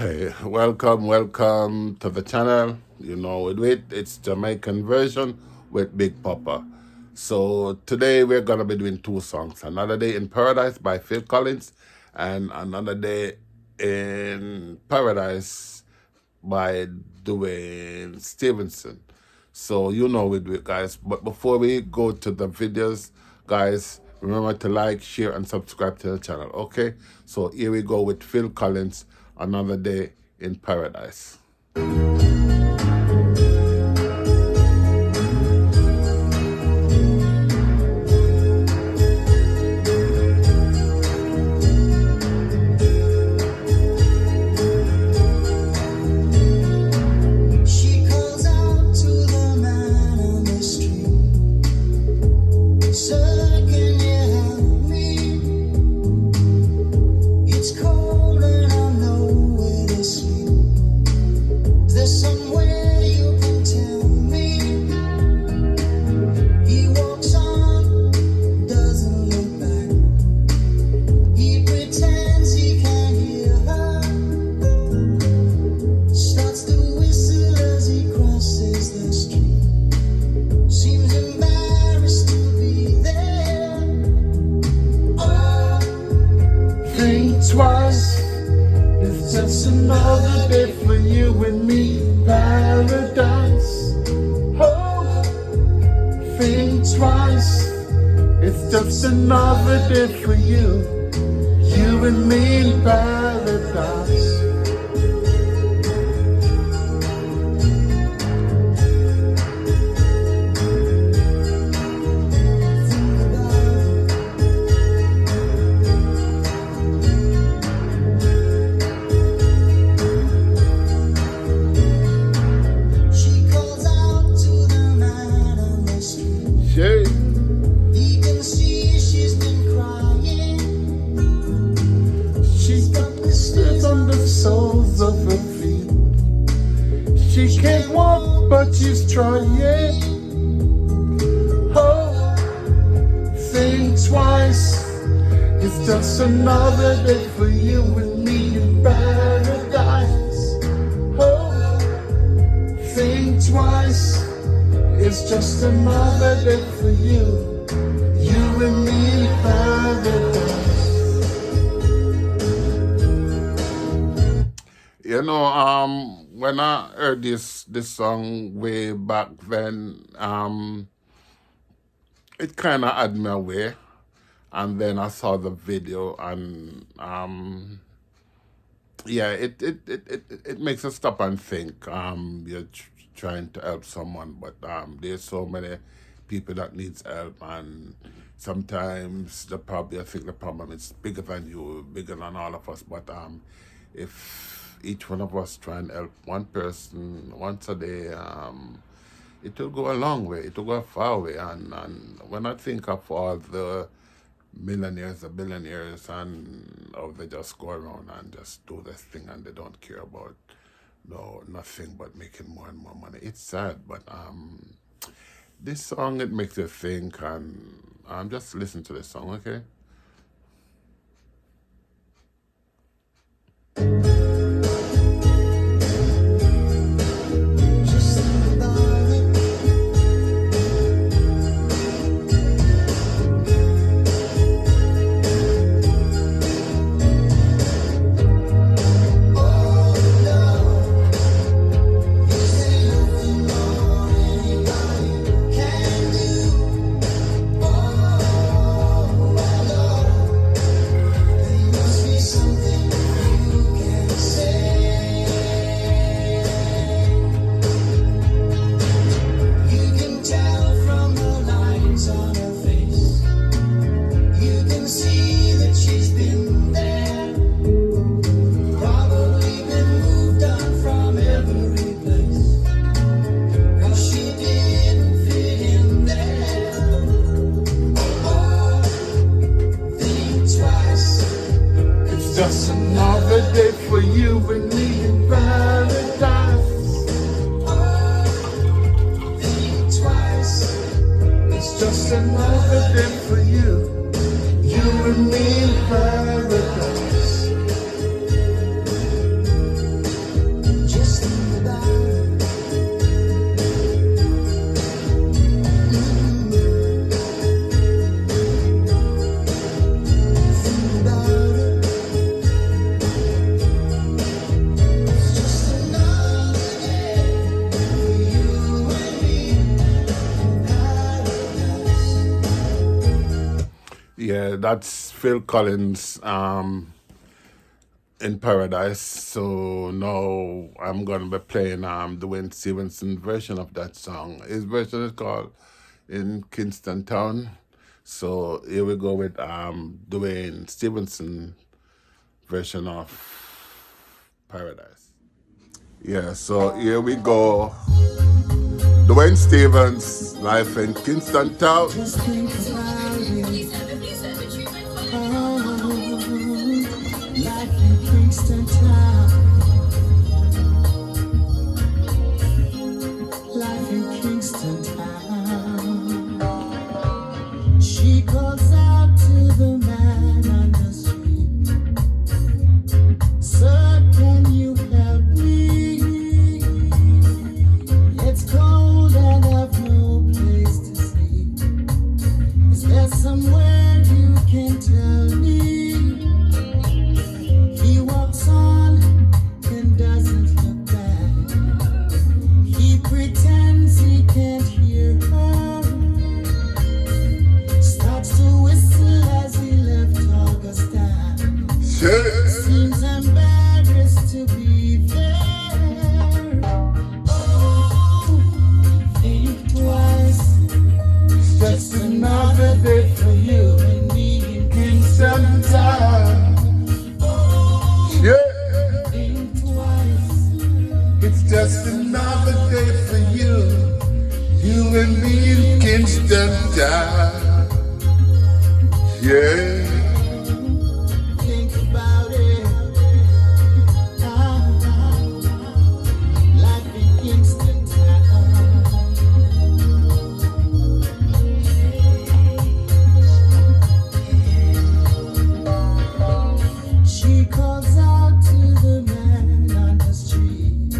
Hey, welcome to the channel. You know it's Jamaican version with Big Papa. So today we're gonna be doing two songs. Another Day in Paradise by Phil Collins and Another Day in Paradise by Duane Stephenson. So you know it, guys. But before we go to the videos, guys, remember to like, share, and subscribe to the channel. Okay? So here we go with Phil Collins, Another Day in Paradise. Twice, it's just another day for you and me, paradise. Oh, think twice, it's just another day for you and me in paradise. Soles of her feet. She can't walk, but she's trying. Oh, think twice. It's just another day for you and me in paradise. Oh, think twice. It's just another day for you and me in paradise. You know, when I heard this song way back then, it kind of had me away, and then I saw the video, and yeah, it makes us stop and think. You're trying to help someone, but there's so many people that needs help, and sometimes I think the problem is bigger than you, bigger than all of us. But if each one of us try and help one person once a day, it will go a long way, it will go a far way. And when I think of all the millionaires, the billionaires, and how they just go around and just do this thing and they don't care about nothing but making more and more money, it's sad. But this song, it makes you think, and just listen to this song, okay? Just another day for you and me in paradise. Think twice. It's just another day for you and me in paradise. that's Phil Collins in Paradise. So now I'm gonna be playing Duane Stephenson version of that song. His version is called In Kingston Town. So here we go with Duane Stephenson version of Paradise. Yeah, so here we go. Duane Stevens, live in Kingston Town. Life in Kingston Town. Life in Kingston Town. She calls out to the man on the street. Sir, can you help me? It's cold and I've no place to sleep. Is there somewhere you can tell me? He walks on and doesn't look back. He pretends he can't hear her. Starts to whistle as he left Augusta. Seems embarrassed to be there. Oh, think twice. It's just another day for you and me in Kingston Town. Yeah. Think twice. It's just another day for you, you and me in Kingston Town. Yeah. Think about it. Life in Kingston Town. She calls out to the man on the street.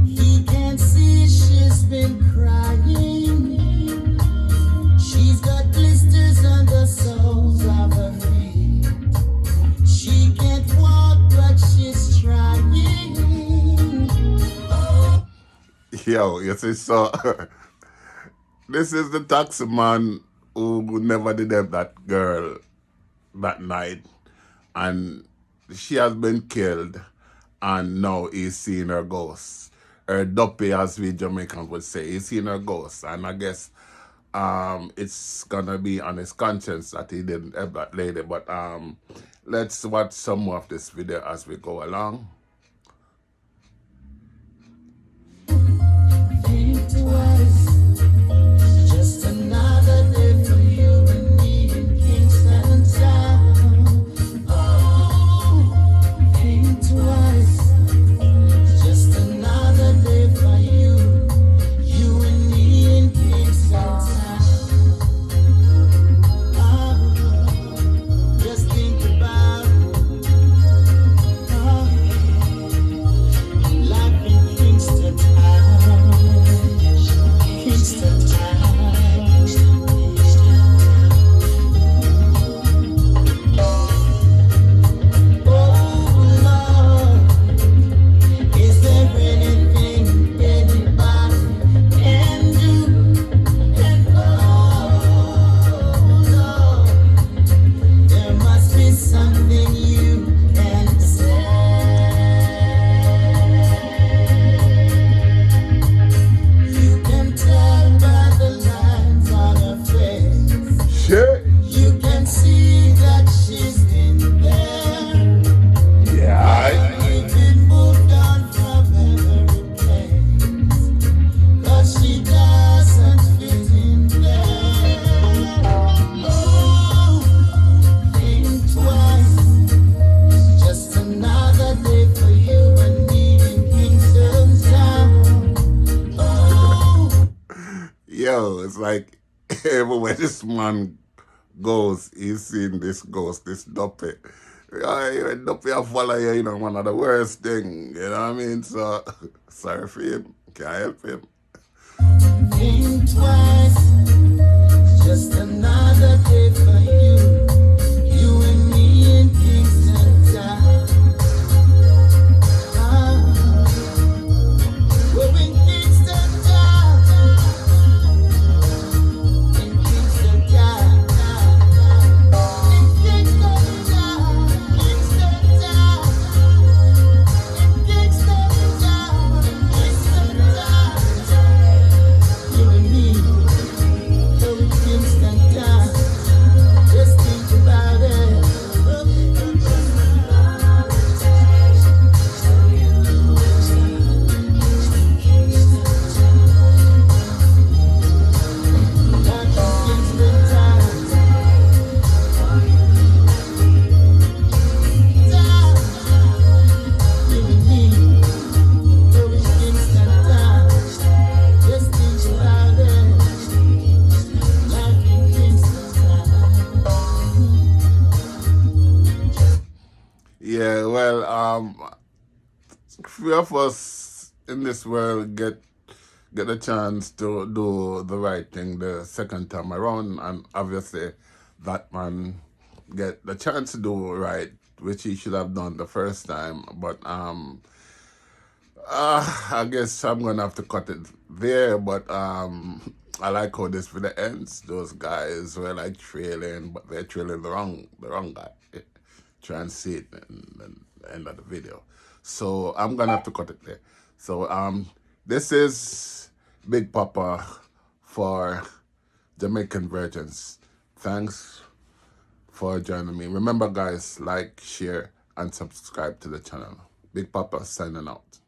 He can't see she's been crying. She's got blisters on the soles of her feet. She can't walk, but she's trying. Oh. Yo, you see, so this is the taxi man who never did have that girl that night, and she has been killed, and now he's seeing her ghost. Her duppy, as we Jamaicans would say, he's seeing her ghost, and I guess it's gonna be on his conscience that he didn't have that lady. But let's watch some more of this video as we go along. Think twice. Just another day for you and me in Kingston Town. Oh, think twice. Just another day for you, you and me in Kingston Town. Oh, just think about life in Kingston Town. Kingston Town. Oh Lord, is there anything anybody can do? And oh Lord, there must be something you can say. You can tell by the lines on her face. Shit. You can see that she's in there. Yeah. We've been moved on from every place, 'cause she doesn't fit in there. Oh, think twice. Just another day for you and me in Kingston Town. Oh. Yo, it's like everywhere this man goes, he's seeing this ghost, this duppy. Yeah, duppy I follow you, you know, one of the worst thing, you know what I mean? So, sorry for him, can't help him. Think twice. Just another day for you, you and me in Kingston Town. We're in Kingston Town. In Kingston Town. few of us in this world get a chance to do the right thing the second time around, and obviously that man get the chance to do right, which he should have done the first time. But I guess I'm gonna have to cut it there. But I like how this video ends. Those guys were like trailing, but they're trailing the wrong guy. Try and see it in the end of the video. So I'm gonna have to cut it there. So this is Big Papa for Jamaican Versions. Thanks for joining me. Remember guys, like, share and subscribe to the channel. Big Papa signing out.